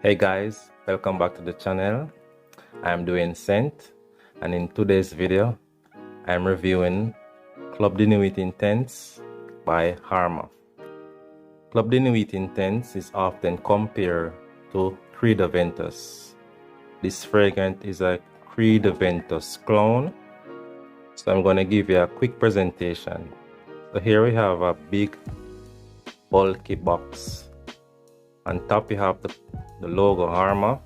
Hey guys, welcome back to the channel. I'm Dwayne Scent, and in today's video I'm reviewing Club de Nuit Intense by Arma. Club de Nuit Intense is often compared to Creed Aventus. This fragrance is a Creed Aventus clone, so I'm going to give you a quick presentation. So here we have a big bulky box. On top you have the logo Arma.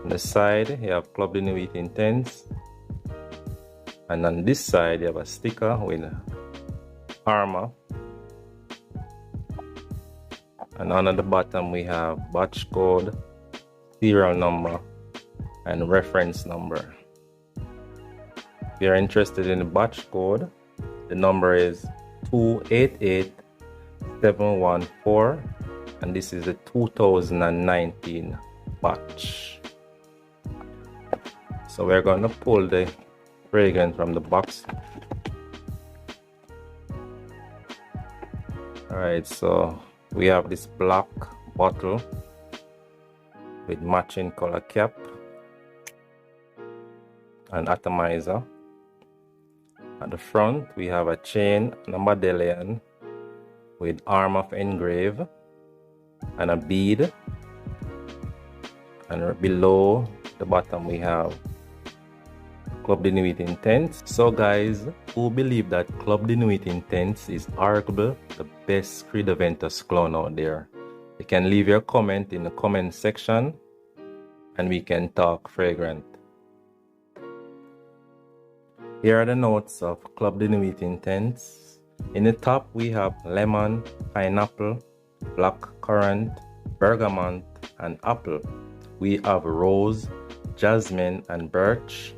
On the side you have Club de Nuit Intense, and on this side you have a sticker with Arma, and on the bottom we have batch code, serial number, and reference number. If you're interested in the batch code, the number is 288714, and this is the 2019 batch. So we're going to pull the fragrance from the box. Alright, so we have this black bottle with matching color cap and atomizer. At the front we have a chain and a medallion with arm of engrave and a bead, and below the bottom we have Club de Nuit Intense. So guys who believe that Club de Nuit Intense is arguably the best Creed Aventus clone out there, you can leave your comment in the comment section and we can talk fragrant. Here are the notes of Club de Nuit Intense. In the top we have lemon, pineapple, black currant, bergamot, and apple. We have rose, jasmine, and birch.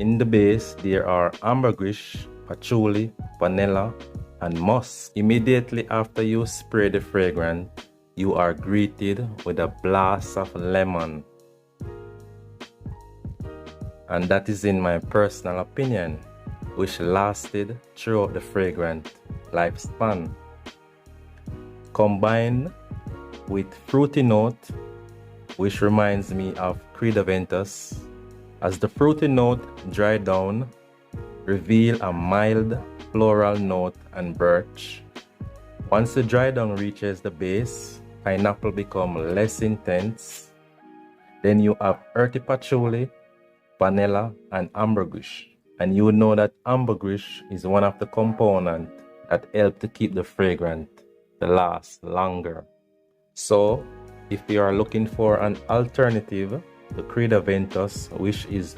In the base there are ambergris, patchouli, vanilla, and musk. Immediately after you spray the fragrance, you are greeted with a blast of lemon. And that is in my personal opinion, which lasted throughout the fragrance lifespan. Combined with fruity note, which reminds me of Creed Aventus, as the fruity note dry down, reveal a mild floral note and birch. Once the dry down reaches the base, pineapple become less intense. Then you have earthy patchouli, vanilla, and ambergris. And you know that ambergris is one of the components that help to keep the fragrance to last longer. So if you are looking for an alternative to Creed Aventus, which is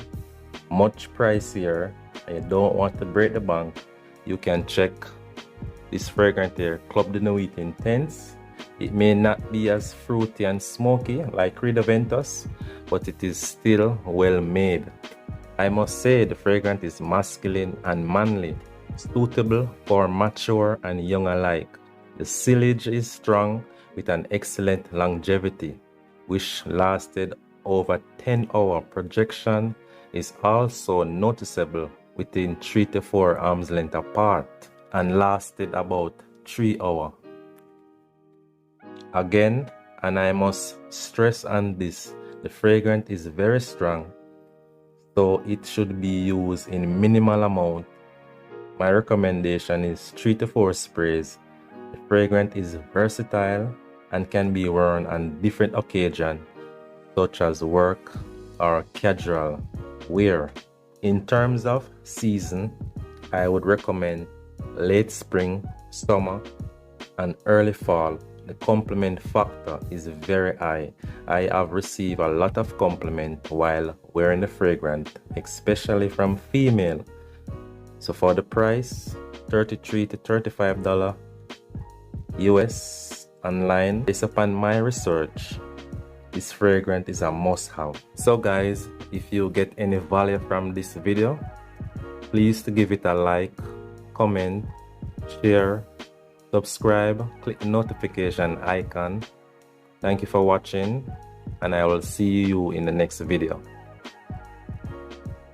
much pricier, and you don't want to break the bank, you can check this fragrance here, Club de Nuit Intense. It may not be as fruity and smoky like Creed Aventus, but it is still well made. I must say the fragrance is masculine and manly, suitable for mature and young alike. The sillage is strong with an excellent longevity, which lasted over 10 hours. Projection is also noticeable within 3 to 4 arms length apart and lasted about 3 hours. Again, and I must stress on this, the fragrance is very strong, so it should be used in minimal amount. My recommendation is 3 to 4 sprays. The fragrance is versatile and can be worn on different occasions such as work or casual wear. In terms of season, I would recommend late spring, summer, and early fall. The compliment factor is very high. I have received a lot of compliment while wearing the fragrance, especially from female. So for the price, $33 to $35 US online, based upon my research, this fragrance is a must-have. So guys, if you get any value from this video, please to give it a like, comment, share, subscribe, click the notification icon. Thank you for watching, and I will see you in the next video.